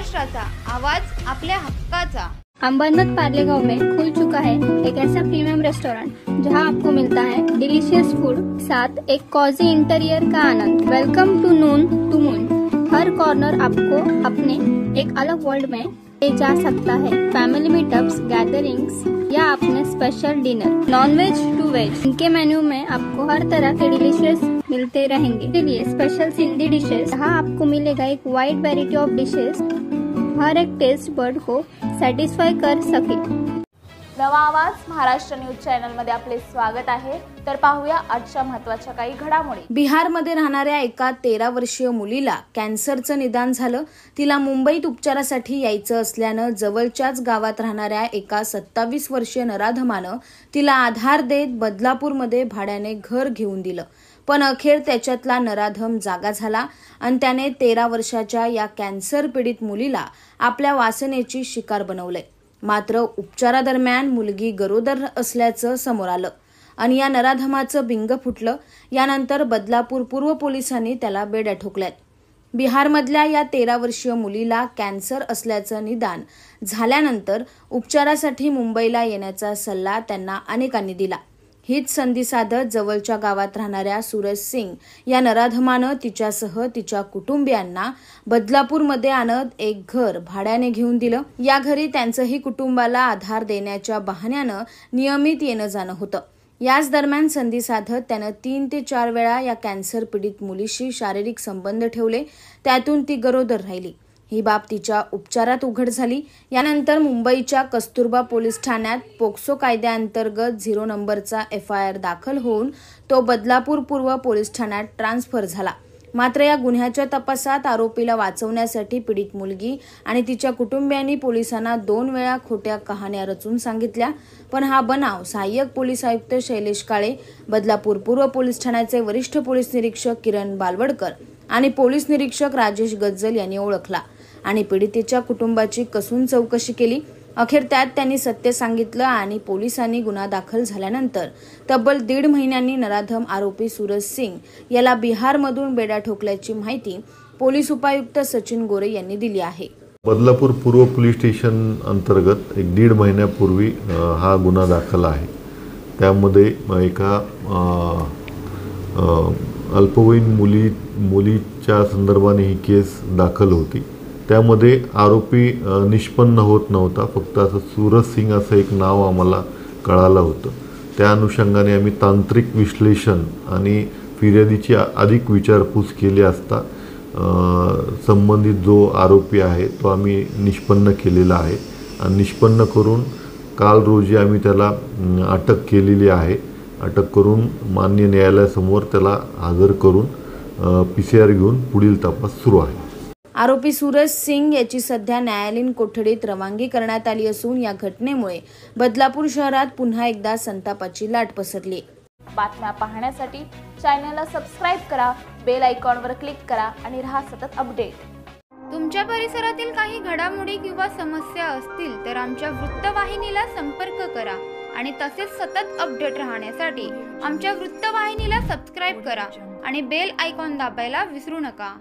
महाराष्ट्राचा आवाज आपल्या हक्काचा। अंबरनाथ पार्ले गांव में खुल चुका है एक ऐसा प्रीमियम रेस्टोरेंट जहां आपको मिलता है डिलीशियस फूड साथ एक कॉजी इंटीरियर का आनंद। Welcome to noon to moon. हर कॉर्नर आपको अपने एक अलग वर्ल्ड में ले जा सकता है। फैमिली मीटअप्स, गैदरिंग्स या अपने special dinner, non veg to veg, इनके मेन्यू में आपको हर तरह के डिलीशियस मिलते रहेंगे। इसलिए स्पेशल सिंधी डिशेस, जहाँ आपको मिलेगा एक वाइड वैरायटी ऑफ डिशेस, हर एक टेस्ट बर्ड को सॅटिस्फाय कर सके। नवा आवाज महाराष्ट्र न्यूज चॅनल मध्ये आपले स्वागत आहे। तर पाहूया आजच्या महत्त्वाच्या काही घडामोडी। बिहारमध्ये राहणाऱ्या एका 13 वर्षीय मुलीला कॅन्सरचं निदान झालं। तिला मुंबईत उपचारासाठी यायचं असल्यानं जवळच्याच गावात राहणाऱ्या एका 27 वर्षीय नराधमानं तिला आधार देत बदलापूरमध्ये भाड्याने घर घेऊन दिलं। पण अखेर त्याच्यातला नराधम जागा झाला आणि त्याने 13 वर्षाच्या या कॅन्सर पीडित मुलीला आपल्या वासनेची शिकार बनवलंय। मात्र उपचारादरम्यान मुलगी गरोदर असल्याचं समोर आलं आणि या नराधमाचं बिंग फुटलं। यानंतर बदलापूर पूर्व पोलिसांनी त्याला बेड्या ठोकल्यात। बिहारमधल्या या 13 वर्षीय मुलीला कॅन्सर असल्याचं निदान झाल्यानंतर उपचारासाठी मुंबईला येण्याचा सल्ला त्यांना अनेकांनी दिला। हीच संधी साधत जवळच्या गावात राहणाऱ्या सूरज सिंग या नराधमानं तिच्यासह तिच्या कुटुंबियांना बदलापूरमध्ये आणत एक घर भाड्याने घेऊन दिलं। या घरी त्यांचंही कुटुंबाला आधार देण्याच्या बहाण्यानं नियमित येणं जाणं होतं। याच दरम्यान संधी साधत त्यानं 3 ते 4 वेळा या कॅन्सर पीडित मुलीशी शारीरिक संबंध ठेवले, त्यातून ती गरोदर राहिली। ही बाब तिच्या उपचारात उघड झाली। यानंतर मुंबईच्या कस्तुरबा पोलीस ठाण्यात पोक्सो कायद्याअंतर्गत 0 नंबरचा FIR दाखल होऊन तो बदलापूर पूर्व पोलीस ठाण्यात ट्रान्सफर झाला। मात्र या गुन्ह्याच्या तपासात आरोपीला वाचवण्यासाठी पीडित मुलगी आणि तिच्या कुटुंबियांनी पोलिसांना 2 वेळा खोट्या कहाण्या रचून सांगितल्या। पण हा बनाव सहाय्यक पोलीस आयुक्त शैलेश काळे, बदलापूर पूर्व पोलीस ठाण्याचे वरिष्ठ पोलीस निरीक्षक किरण बालवडकर आणि पोलीस निरीक्षक राजेश गज्जल यांनी ओळखला आणि पीडितेच्या कुटुंबाची कसून चौकशी केली। अखेर त्यात त्यांनी सत्य सांगितलं आणि पोलिसांनी गुन्हा दाखल झाल्यानंतर तब्बल 1.5 महिन्यांनी नराधम आरोपी सूरज सिंग याला बिहारमधून बेड्या ठोकल्याची माहिती पोलीस उपायुक्त सचिन गोरे यांनी दिली आहे। बदलापूर पूर्व पोलीस स्टेशन अंतर्गत एक 1.5 महिन्यापूर्वी हा गुन्हा दाखल आहे। त्यामध्ये एका अल्पवयीन मुलीच्या संदर्भाने ही केस दाखल होती। त्यामध्ये आरोपी निष्पन्न होत नव्हता, फक्त असं सूरज सिंग असं एक नाव आम्हाला कळालं होतं। त्या अनुषंगाने आम्ही तांत्रिक विश्लेषण आणि फिर्यादीची अधिक विचारपूस केली असता संबंधित जो आरोपी आहे तो आम्ही निष्पन्न केलेला आहे आणि निष्पन्न करून काल रोजी आम्ही त्याला अटक केलेली आहे। अटक करून मान्य न्यायालयासमोर त्याला हजर करून PCR घेऊन पुढील तपास सुरू आहे। आरोपी सूरज सिंग याची सध्या न्यायालयीन कोठडीत रवानगी करण्यात आली असून या घटनेमुळे बदलापूर शहरात पुन्हा एकदा संतापाची लाट पसरली। बातम्या पाहण्यासाठी चॅनलला सबस्क्राइब करा, बेल आयकॉनवर क्लिक करा आणि रहा सतत अपडेट। तुमच्या परिसरातील काही घडामोडी किंवा समस्या असतील तर आमच्या वृत्तवाहिनीला संपर्क करा आणि तसेच सतत अपडेट राहण्यासाठी आमच्या वृत्तवाहिनीला सबस्क्राइब करा आणि बेल आयकॉन दाबायला विसरू नका।